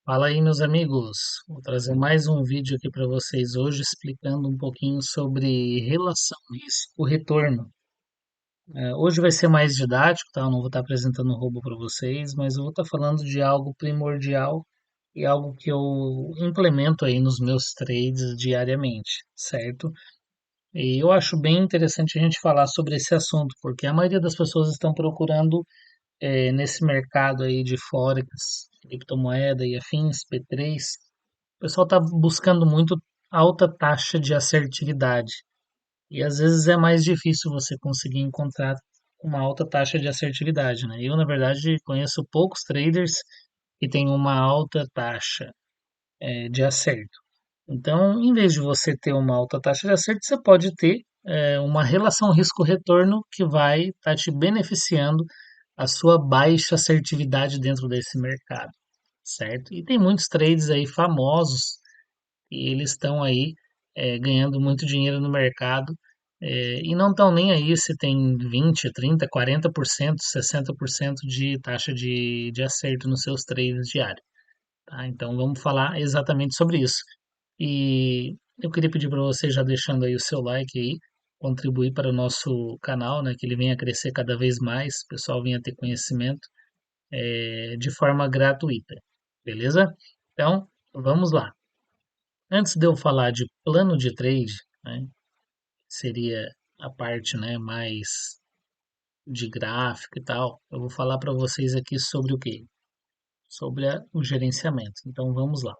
Fala aí, meus amigos. Vou trazer mais um vídeo aqui para vocês hoje explicando um pouquinho sobre relação risco-retorno. Hoje vai ser mais didático, tá? Eu não vou estar apresentando o robô para vocês, mas eu vou estar falando de algo primordial e algo que eu implemento aí nos meus trades diariamente, certo? E eu acho bem interessante a gente falar sobre esse assunto, porque a maioria das pessoas estão procurando nesse mercado aí de Forex, criptomoeda e afins, P3. O pessoal está buscando muito alta taxa de assertividade. E às vezes é mais difícil você conseguir encontrar uma alta taxa de assertividade, né? Eu, na verdade, conheço poucos traders que têm uma alta taxa de acerto. Então, em vez de você ter uma alta taxa de acerto, você pode ter uma relação risco-retorno que vai estar te beneficiando a sua baixa assertividade dentro desse mercado, certo? E tem muitos trades aí famosos e eles estão aí ganhando muito dinheiro no mercado e não estão nem aí se tem 20, 30, 40%, 60% de taxa de acerto nos seus trades diários. Tá? Então vamos falar exatamente sobre isso. E eu queria pedir para você já deixando aí o seu like aí, contribuir para o nosso canal, né, que ele venha a crescer cada vez mais, o pessoal venha a ter conhecimento de forma gratuita, beleza? Então, vamos lá. Antes de eu falar de plano de trade, né, seria a parte, né, mais de gráfico e tal, eu vou falar para vocês aqui sobre o quê? Sobre o gerenciamento. Então, vamos lá.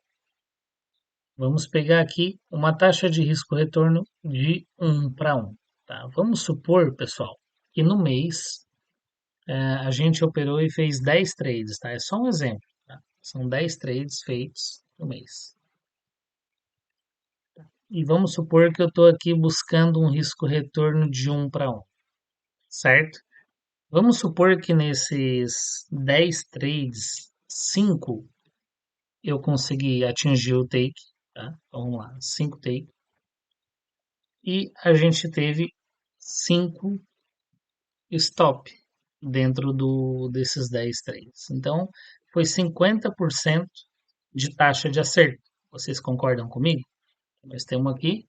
Vamos pegar aqui uma taxa de risco-retorno de 1 para 1. Tá? Vamos supor, pessoal, que no mês a gente operou e fez 10 trades. Tá? É só um exemplo. Tá? São 10 trades feitos no mês. E vamos supor que eu estou aqui buscando um risco-retorno de 1 para 1, certo? Vamos supor que nesses 10 trades, 5 eu consegui atingir o take. Tá? Então, vamos lá, 5 take. E a gente teve 5 stop dentro desses 10 trades. Então, foi 50% de taxa de acerto. Vocês concordam comigo? Nós temos aqui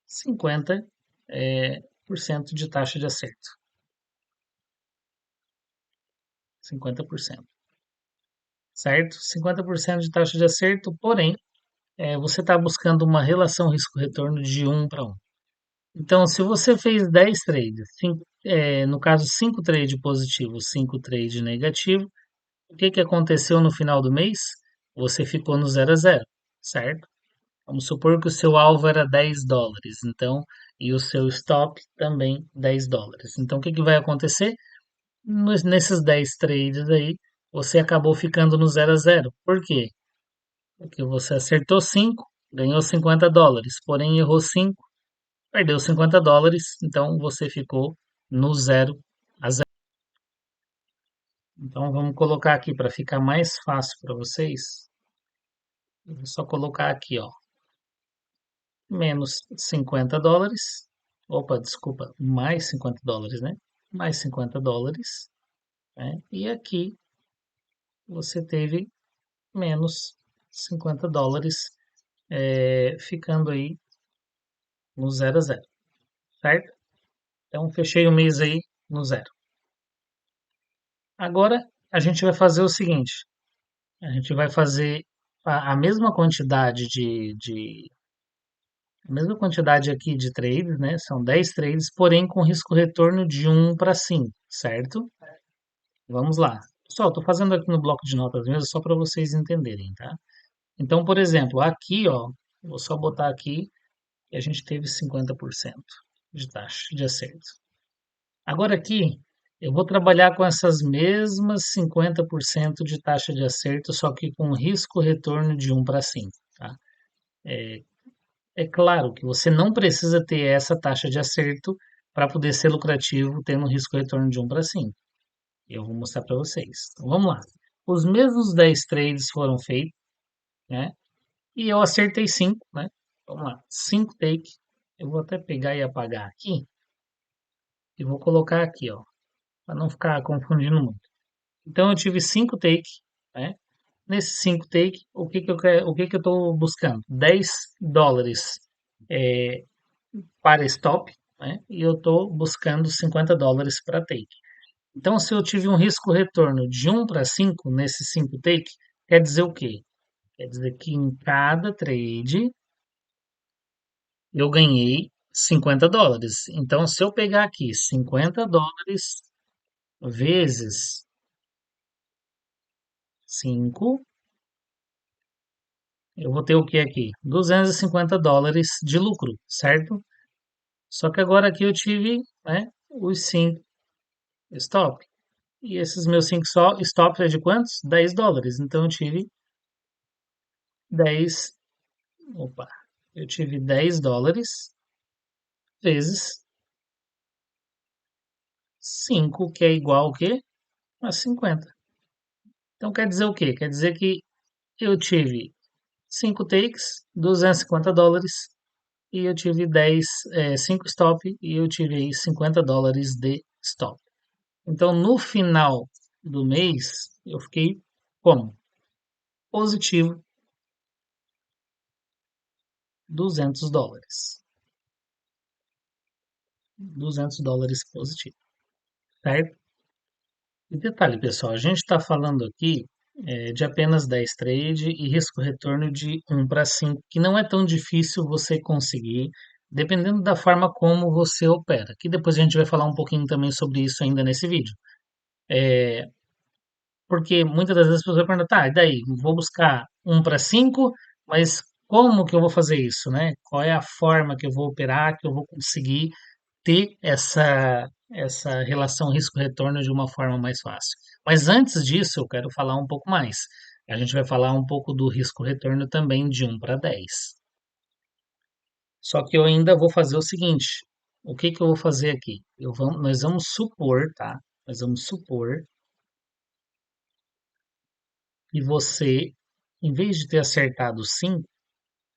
50% por cento de taxa de acerto. 50%. Certo? 50% de taxa de acerto, porém, você está buscando uma relação risco-retorno de 1 para 1. Então, se você fez 10 trades, no caso 5 trades positivos, 5 trades negativos, o que, que aconteceu no final do mês? Você ficou no 0 a 0, certo? Vamos supor que o seu alvo era 10 dólares, então, e o seu stop também 10 dólares. Então, o que, que vai acontecer? Nesses 10 trades aí, você acabou ficando no 0 a 0. Por quê? Porque você acertou 5, ganhou 50 dólares, porém errou 5, perdeu 50 dólares, então você ficou no 0 a 0. Então vamos colocar aqui para ficar mais fácil para vocês. Eu vou só colocar aqui, ó, menos 50 dólares. Opa, desculpa, mais 50 dólares, né? Mais 50 dólares. Né? E aqui você teve menos 50 dólares, ficando aí no 0 a 0, certo? Então fechei o mês aí no zero. Agora a gente vai fazer o seguinte: a gente vai fazer a mesma quantidade a mesma quantidade aqui de trades, né? São 10 trades, porém com risco retorno de 1 para 5, certo? Vamos lá. Pessoal, estou fazendo aqui no bloco de notas mesmo, só para vocês entenderem, tá? Então, por exemplo, aqui, ó, vou só botar aqui que a gente teve 50% de taxa de acerto. Agora aqui, eu vou trabalhar com essas mesmas 50% de taxa de acerto, só que com risco retorno de 1 para 5, tá? É claro que você não precisa ter essa taxa de acerto para poder ser lucrativo tendo um risco retorno de 1 para 5. Eu vou mostrar para vocês. Então, vamos lá. Os mesmos 10 trades foram feitos, né? E eu acertei 5, né? Vamos lá. 5 take. Eu vou até pegar e apagar aqui. E vou colocar aqui, ó, para não ficar confundindo muito. Então eu tive 5 take, né? Nesse 5 take, o que que eu quero, o que que eu estou buscando? $10 é, para stop, né? E eu estou buscando $50 para take. Então, se eu tive um risco retorno de 1 para 5 nesse 5 take, quer dizer o quê? Quer dizer que em cada trade eu ganhei $50. Então, se eu pegar aqui $50 vezes 5, eu vou ter o que aqui? $250 de lucro, certo? Só que agora aqui eu tive, né, os 5 stop. E esses meus 5 stops é de quantos? $10. Então eu tive 10, opa, eu tive $10 vezes 5, que é igual ao quê? A 50. Então quer dizer o quê? Quer dizer que eu tive 5 takes, $250, e eu tive 5 stop, e eu tive aí $50 de stop. Então no final do mês, eu fiquei como? Positivo $200. $200 positivo, certo? E detalhe, pessoal, a gente está falando aqui de apenas 10 trade e risco retorno de 1 para 5, que não é tão difícil você conseguir, dependendo da forma como você opera. Que depois a gente vai falar um pouquinho também sobre isso ainda nesse vídeo. Porque muitas das vezes a pessoa pergunta, tá, e daí? Vou buscar 1 para 5, mas como que eu vou fazer isso, né? Qual é a forma que eu vou operar, que eu vou conseguir ter essa relação risco-retorno de uma forma mais fácil. Mas antes disso, eu quero falar um pouco mais. A gente vai falar um pouco do risco-retorno também de 1 para 10. Só que eu ainda vou fazer o seguinte: o que que eu vou fazer aqui? Nós vamos supor, tá? Nós vamos supor que você, em vez de ter acertado 5,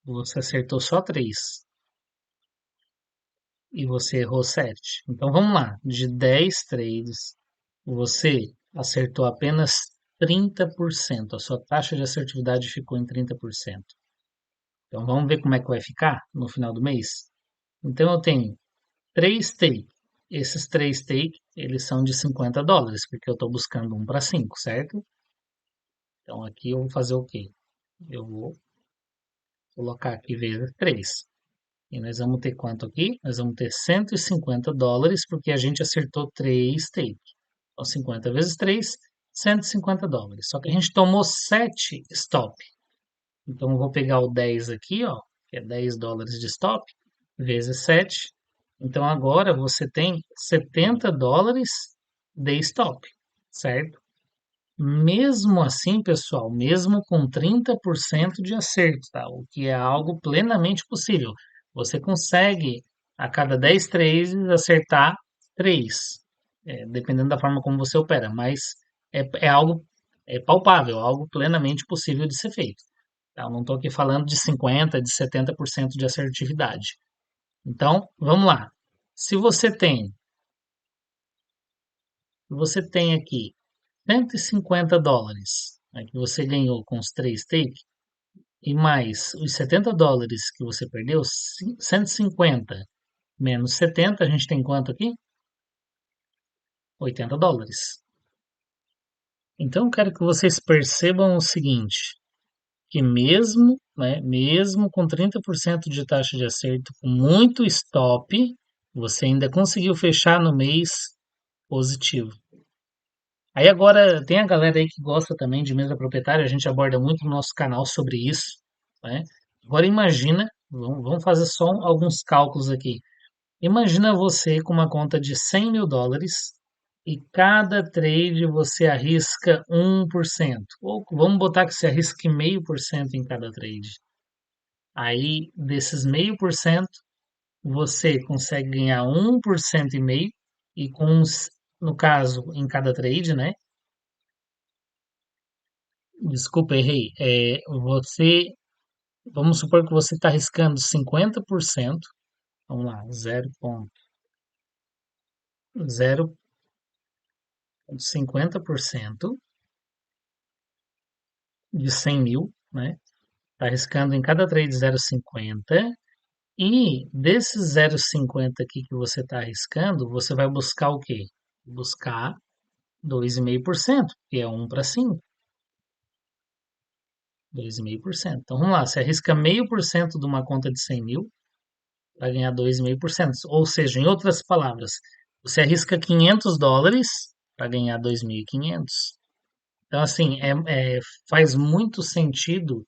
você acertou só 3 e você errou 7. Então vamos lá, de 10 trades, você acertou apenas 30%. A sua taxa de assertividade ficou em 30%. Então vamos ver como é que vai ficar no final do mês? Então eu tenho 3 take. Esses 3 take, eles são de $50, porque eu estou buscando 1 para 5, certo? Então aqui eu vou fazer o quê? Eu vou colocar aqui vezes 3. E nós vamos ter quanto aqui? Nós vamos ter $150, porque a gente acertou 3 take. Então, 50 vezes 3, $150. Só que a gente tomou 7 stop. Então, eu vou pegar o 10 aqui, ó, que é $10 de stop, vezes 7. Então, agora você tem $70 de stop, certo? Mesmo assim, pessoal, mesmo com 30% de acerto, tá? O que é algo plenamente possível. Você consegue, a cada 10 trades, acertar 3, dependendo da forma como você opera, mas é algo palpável, algo plenamente possível de ser feito. Tá? Eu não estou aqui falando de 50%, de 70% de assertividade. Então, vamos lá. Se você tem aqui $150, né, que você ganhou com os 3 take, e mais os $70 que você perdeu, 150 menos 70, a gente tem quanto aqui? $80. Então, eu quero que vocês percebam o seguinte, que mesmo, né, mesmo com 30% de taxa de acerto, com muito stop, você ainda conseguiu fechar no mês positivo. Aí agora tem a galera aí que gosta também de mesa proprietária, a gente aborda muito no nosso canal sobre isso, né? Agora imagina, vamos fazer só alguns cálculos aqui. Imagina você com uma conta de $100.000 e cada trade você arrisca 1%. Ou vamos botar que você arrisque 0,5% em cada trade. Aí, desses 0,5%, você consegue ganhar 1,5%, e no caso, em cada trade, né? Desculpa, errei. Vamos supor que você está arriscando 50%. Vamos lá, 0,50%. de 100 mil, né? Está arriscando em cada trade 0,50. E desses 0,50 aqui que você está arriscando, você vai buscar o quê? Buscar 2,5%, que é 1 para 5. 2,5%. Então vamos lá, você arrisca 0,5% de uma conta de 100 mil para ganhar 2,5%. Ou seja, em outras palavras, você arrisca US$ 500 para ganhar 2.500. Então, assim, faz muito sentido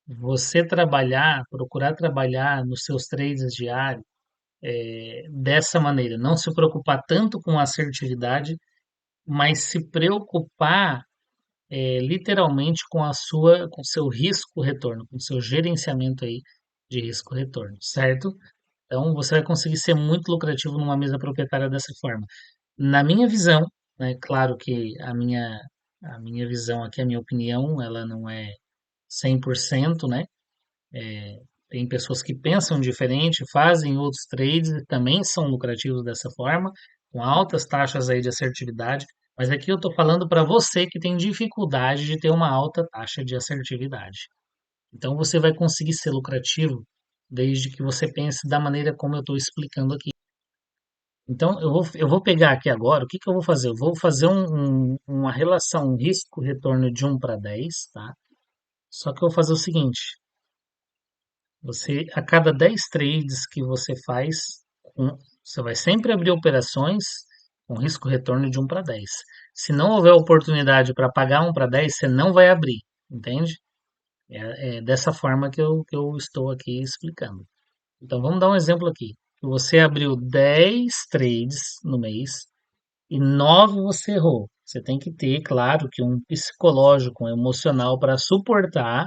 você trabalhar, procurar trabalhar nos seus trades diários dessa maneira. Não se preocupar tanto com a assertividade, mas se preocupar literalmente com o seu risco-retorno, com o seu gerenciamento aí de risco-retorno, certo? Então, você vai conseguir ser muito lucrativo numa mesa proprietária dessa forma. Na minha visão, né, claro que a minha visão aqui, a minha opinião, ela não é 100%, né? Tem pessoas que pensam diferente, fazem outros trades e também são lucrativos dessa forma, com altas taxas aí de assertividade. Mas aqui eu estou falando para você que tem dificuldade de ter uma alta taxa de assertividade. Então você vai conseguir ser lucrativo desde que você pense da maneira como eu estou explicando aqui. Então eu vou pegar aqui agora, o que que eu vou fazer? Eu vou fazer uma relação risco-retorno de 1 para 10, tá? Só que eu vou fazer o seguinte, a cada 10 trades que você faz, você vai sempre abrir operações com risco-retorno de 1 para 10. Se não houver oportunidade para pagar 1 para 10, você não vai abrir, entende? É dessa forma que eu estou aqui explicando. Então vamos dar um exemplo aqui. Você abriu 10 trades no mês e 9 você errou. Você tem que ter, claro, que um psicológico, um emocional para suportar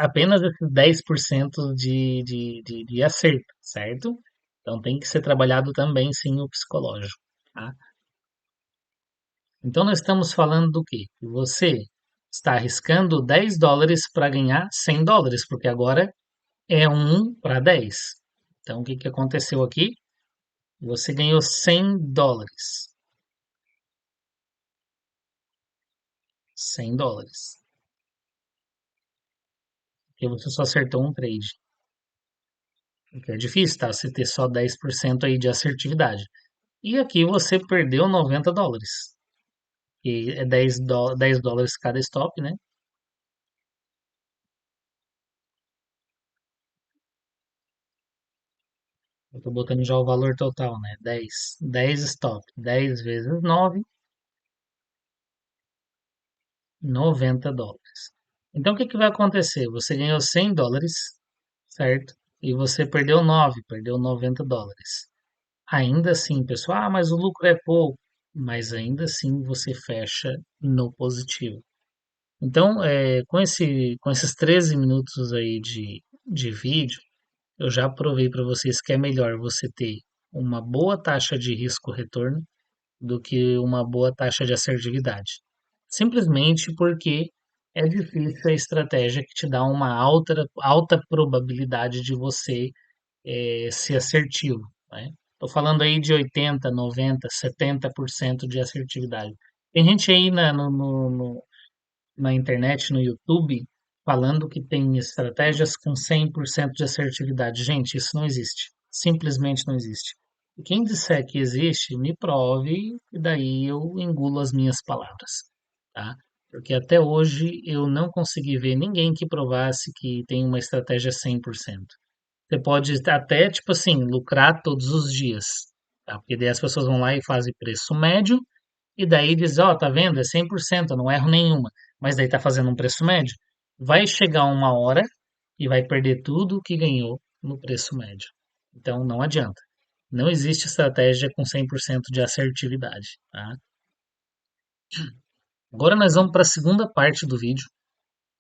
apenas esses 10% de acerto, certo? Então tem que ser trabalhado também, sim, o psicológico, tá? Então nós estamos falando do quê? Que você está arriscando US$ 10 para ganhar US$ 100, porque agora é 1 para 10. Então o que que aconteceu aqui? Você ganhou US$ 100. US$ 100. Porque você só acertou um trade. O que é difícil, tá? Você ter só 10% aí de assertividade. E aqui você perdeu US$ 90. E é US$ 10 cada stop, né? Eu tô botando já o valor total, né? 10 stop. 10 vezes 9, US$ 90. Então o que que vai acontecer? Você ganhou US$ 100, certo? E você perdeu 9, perdeu US$ 90. Ainda assim, pessoal, mas o lucro é pouco. Mas ainda assim você fecha no positivo. Então, com esses 13 minutos aí de vídeo, eu já provei para vocês que é melhor você ter uma boa taxa de risco-retorno do que uma boa taxa de assertividade. Simplesmente porque é difícil a estratégia que te dá uma alta probabilidade de você ser assertivo, né? Estou falando aí de 80, 90, 70% de assertividade. Tem gente aí na internet, no YouTube, falando que tem estratégias com 100% de assertividade. Gente, isso não existe. Simplesmente não existe. E quem disser que existe, me prove, e daí eu engulo as minhas palavras, tá? Porque até hoje eu não consegui ver ninguém que provasse que tem uma estratégia 100%. Você pode até, tipo assim, lucrar todos os dias, tá? Porque daí as pessoas vão lá e fazem preço médio, e daí diz, ó, tá vendo? É 100%, eu não erro nenhuma. Mas daí tá fazendo um preço médio. Vai chegar uma hora e vai perder tudo o que ganhou no preço médio. Então não adianta. Não existe estratégia com 100% de assertividade, tá? Agora nós vamos para a segunda parte do vídeo,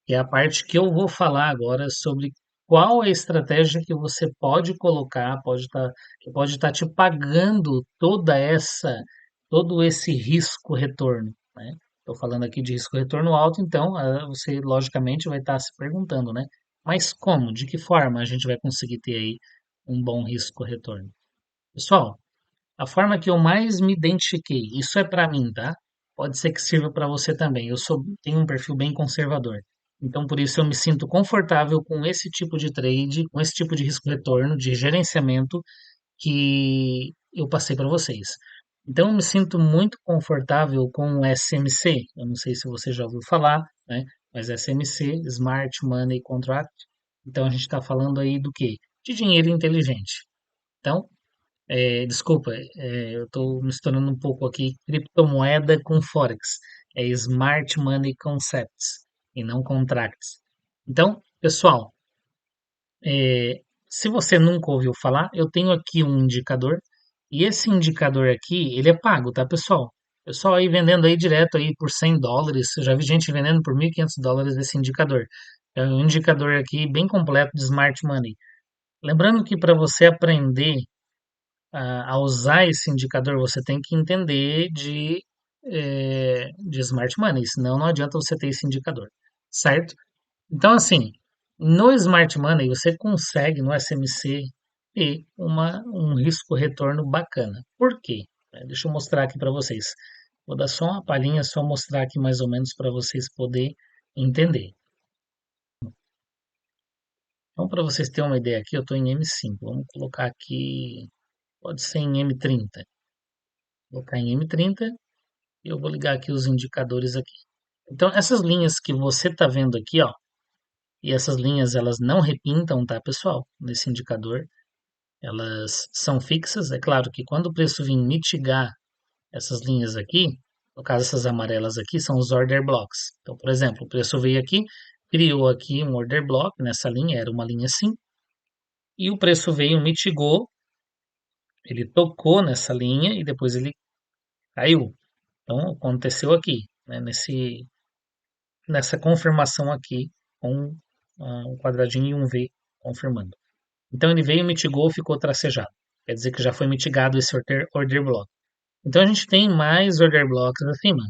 que é a parte que eu vou falar agora sobre qual é a estratégia que você pode colocar, que pode estar te pagando todo esse risco retorno, né? Estou falando aqui de risco retorno alto, então você logicamente vai estar se perguntando, né? Mas como? De que forma a gente vai conseguir ter aí um bom risco retorno? Pessoal, a forma que eu mais me identifiquei, isso é para mim, tá? pode ser que sirva para você também. Tenho um perfil bem conservador. Então, por isso eu me sinto confortável com esse tipo de trade, com esse tipo de risco-retorno, de gerenciamento que eu passei para vocês. Então, eu me sinto muito confortável com o SMC. Eu não sei se você já ouviu falar, né? Mas SMC, Smart Money Contract. Então, a gente está falando aí do quê? De dinheiro inteligente. Então, desculpa, eu estou misturando um pouco aqui criptomoeda com Forex. É Smart Money Concepts e não Contracts. Então, pessoal, se você nunca ouviu falar, eu tenho aqui um indicador e esse indicador aqui, ele é pago, tá, pessoal? Pessoal aí vendendo aí direto aí por US$ 100, eu já vi gente vendendo por US$ 1.500 esse indicador. É um indicador aqui bem completo de Smart Money. Lembrando que para você aprender a usar esse indicador, você tem que entender de Smart Money, senão não adianta você ter esse indicador, certo? Então, assim, no Smart Money você consegue no SMC ter um risco-retorno bacana. Por quê? Deixa eu mostrar aqui para vocês. Vou dar só uma palhinha, só mostrar aqui mais ou menos para vocês poderem entender. Então, para vocês terem uma ideia aqui, eu estou em M5. Vamos colocar aqui, pode ser em M30. Vou colocar em M30 e eu vou ligar aqui os indicadores aqui. Então, essas linhas que você está vendo aqui, ó, e essas linhas elas não repintam, tá, pessoal? Nesse indicador, elas são fixas. É claro que quando o preço vir mitigar essas linhas aqui, no caso essas amarelas aqui, são os order blocks. Então, por exemplo, o preço veio aqui, criou aqui um order block nessa linha, era uma linha assim, e o preço veio, mitigou, ele tocou nessa linha e depois ele caiu. Então, aconteceu aqui, né, nessa confirmação aqui, com um quadradinho e um V confirmando. Então, ele veio, mitigou, ficou tracejado. Quer dizer que já foi mitigado esse order block. Então, a gente tem mais order blocks acima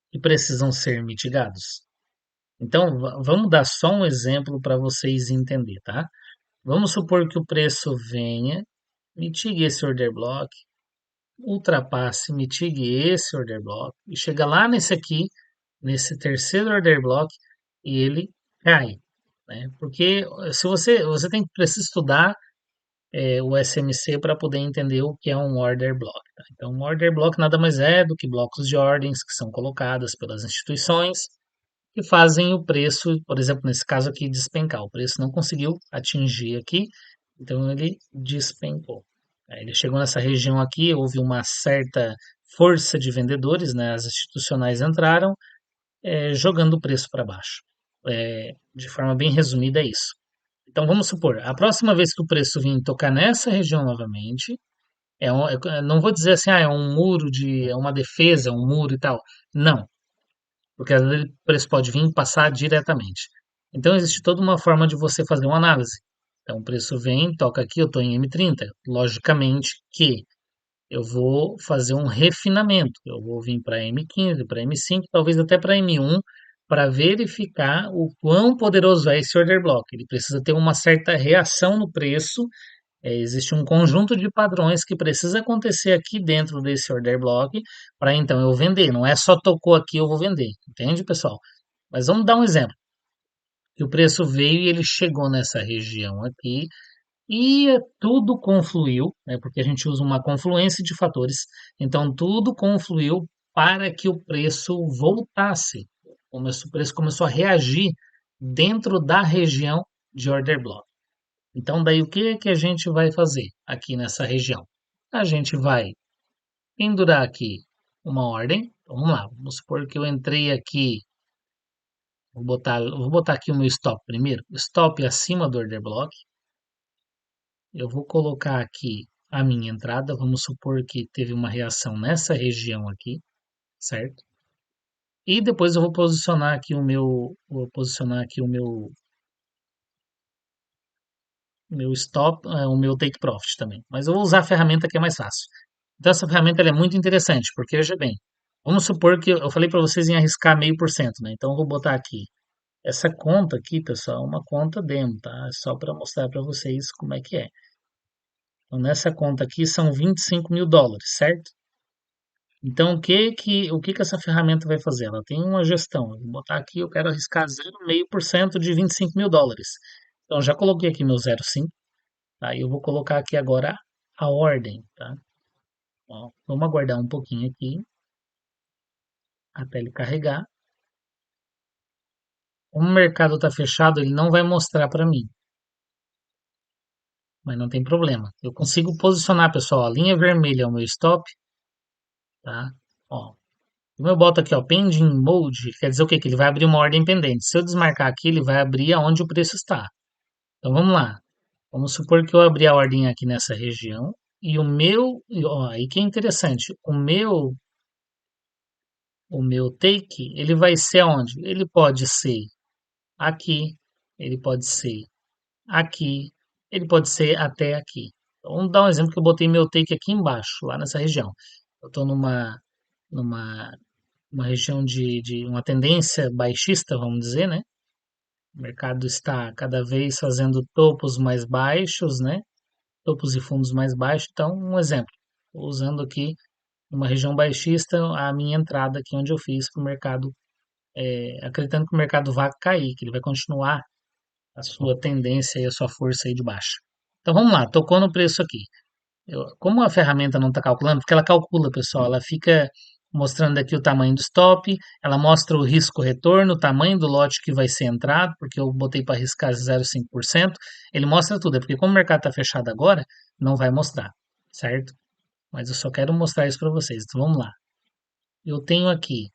que precisam ser mitigados. Então, vamos dar só um exemplo para vocês entenderem, tá? Vamos supor que o preço venha, mitigue esse order block, ultrapasse, mitigue esse order block e chega lá nesse aqui, nesse terceiro order block e ele cai, né? Porque se você precisa estudar o SMC para poder entender o que é um order block, tá? Então, um order block nada mais é do que blocos de ordens que são colocadas pelas instituições que fazem o preço, por exemplo, nesse caso aqui, despencar. O preço não conseguiu atingir aqui, então ele despencou. Ele chegou nessa região aqui, houve uma certa força de vendedores, né? As institucionais entraram, jogando o preço para baixo. De forma bem resumida, é isso. Então vamos supor, a próxima vez que o preço vir tocar nessa região novamente, não vou dizer assim, é um muro é uma defesa, é um muro e tal. Não, porque às vezes o preço pode vir e passar diretamente. Então existe toda uma forma de você fazer uma análise. Então o preço vem, toca aqui, eu estou em M30. Logicamente que eu vou fazer um refinamento. Eu vou vir para M15, para M5, talvez até para M1, para verificar o quão poderoso é esse order block. Ele precisa ter uma certa reação no preço. Existe um conjunto de padrões que precisa acontecer aqui dentro desse order block para então eu vender. Não é só tocou aqui eu vou vender. Entende, pessoal? Mas vamos dar um exemplo. Que o preço veio e ele chegou nessa região aqui e tudo confluiu, né, porque a gente usa uma confluência de fatores, então tudo confluiu para que o preço voltasse. O preço começou a reagir dentro da região de order block. Então, daí o que que a gente vai fazer aqui nessa região? A gente vai pendurar aqui uma ordem. Então, vamos lá, vamos supor que eu entrei aqui, vou botar aqui o meu stop primeiro, stop acima do order block. Eu vou colocar aqui a minha entrada. Vamos supor que teve uma reação nessa região aqui, certo? E depois eu vou posicionar aqui o meu stop, o meu take profit também. Mas eu vou usar a ferramenta que é mais fácil. Então essa ferramenta ela é muito interessante, porque veja bem, vamos supor que eu falei para vocês em arriscar 0,5%, né? Então eu vou botar aqui. Essa conta aqui, pessoal, é uma conta demo, tá? É só para mostrar para vocês como é que é. Então nessa conta aqui são US$ 25.000, certo? Então, o que que essa ferramenta vai fazer? Ela tem uma gestão. Eu vou botar aqui, eu quero arriscar 0,5% de US$ 25.000. Então, já coloquei aqui meu 0,5, tá? E eu vou colocar aqui agora a ordem, tá? Ó, vamos aguardar um pouquinho aqui até ele carregar. Como o mercado está fechado, ele não vai mostrar para mim, mas não tem problema. Eu consigo posicionar, pessoal. A linha vermelha é o meu stop, tá? Ó, como eu boto aqui, ó, pending mode, quer dizer o quê? Que ele vai abrir uma ordem pendente. Se eu desmarcar aqui, ele vai abrir aonde o preço está. Então vamos lá. Vamos supor que eu abri a ordem aqui nessa região e o meu, ó, aí que é interessante, o meu take, ele vai ser aonde? Ele pode ser aqui, ele pode ser aqui, ele pode ser até aqui. Então, vamos dar um exemplo que eu botei meu take aqui embaixo, lá nessa região. Eu estou numa uma região de uma tendência baixista, vamos dizer, né? O mercado está cada vez fazendo topos mais baixos, né? Topos e fundos mais baixos. Então, um exemplo, usando aqui uma região baixista, a minha entrada aqui onde eu fiz para o mercado, acreditando que o mercado vai cair, que ele vai continuar a sua tendência e a sua força aí de baixa. Então vamos lá, tocou no preço aqui. Como a ferramenta não está calculando, porque ela calcula, pessoal, ela fica mostrando aqui o tamanho do stop, ela mostra o risco retorno, o tamanho do lote que vai ser entrado, porque eu botei para arriscar 0,5%, ele mostra tudo, é porque como o mercado está fechado agora, não vai mostrar, certo? Mas eu só quero mostrar isso para vocês, então vamos lá. Eu tenho aqui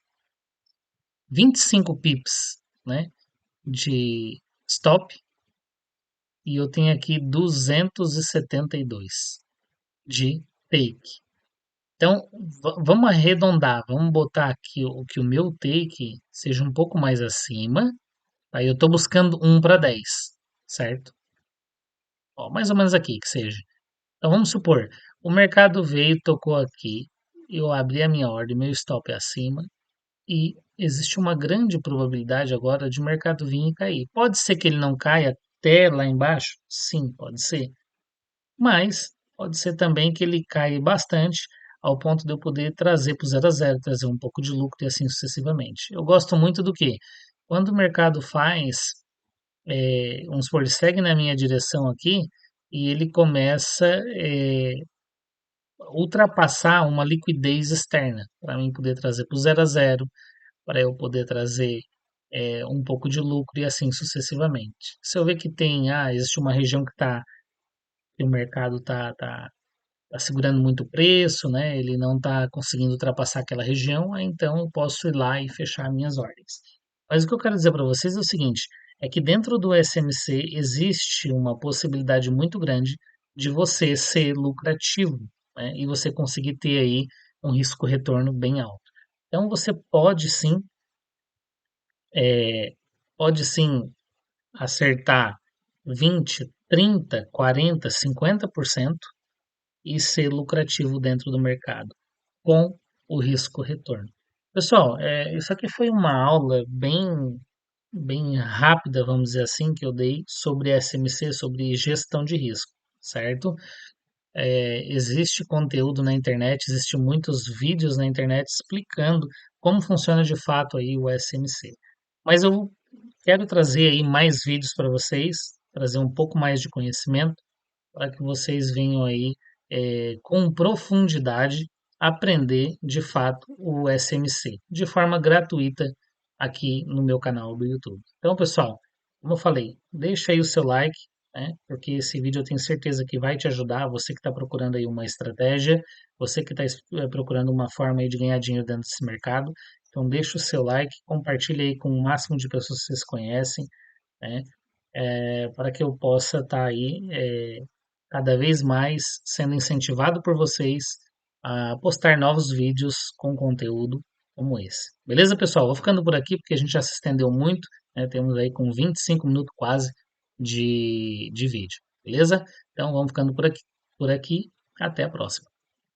25 pips, né, de stop, e eu tenho aqui 272 de take. Então, vamos arredondar, vamos botar aqui que o meu take seja um pouco mais acima. Aí eu estou buscando 1 para 10, certo? Ó, mais ou menos aqui que seja. Então vamos supor, o mercado veio, tocou aqui, eu abri a minha ordem, meu stop é acima, e existe uma grande probabilidade agora de o mercado vir e cair. Pode ser que ele não caia até lá embaixo? Sim, pode ser. Mas pode ser também que ele caia bastante ao ponto de eu poder trazer para o 0 a 0, trazer um pouco de lucro e assim sucessivamente. Eu gosto muito do que? Quando o mercado faz, vamos supor, ele segue na minha direção aqui e ele começa a ultrapassar uma liquidez externa para mim poder trazer para o 0 a 0, para eu poder trazer um pouco de lucro e assim sucessivamente. Se eu ver que existe uma região que o mercado tá segurando muito o preço, né? Ele não está conseguindo ultrapassar aquela região, aí então eu posso ir lá e fechar minhas ordens. Mas o que eu quero dizer para vocês é o seguinte, é que dentro do SMC existe uma possibilidade muito grande de você ser lucrativo, né? E você conseguir ter aí um risco-retorno bem alto. Então você pode sim acertar 20, 30, 40, 50% e ser lucrativo dentro do mercado, com o risco-retorno. Pessoal, isso aqui foi uma aula bem rápida, vamos dizer assim, que eu dei sobre SMC, sobre gestão de risco, certo? Existe conteúdo na internet, existem muitos vídeos na internet explicando como funciona de fato aí o SMC. Mas eu quero trazer aí mais vídeos para vocês, trazer um pouco mais de conhecimento para que vocês venham aí com profundidade aprender de fato o SMC de forma gratuita aqui no meu canal do YouTube. Então, pessoal, como eu falei, deixa aí o seu like, né? Porque esse vídeo eu tenho certeza que vai te ajudar, você que está procurando aí uma estratégia, você que está procurando uma forma aí de ganhar dinheiro dentro desse mercado. Então, deixa o seu like, compartilha aí com o máximo de pessoas que vocês conhecem, né? Para que eu possa estar aí cada vez mais sendo incentivado por vocês a postar novos vídeos com conteúdo como esse. Beleza, pessoal? Vou ficando por aqui porque a gente já se estendeu muito, né? Temos aí com 25 minutos quase de vídeo. Beleza? Então vamos ficando por aqui. Até a próxima.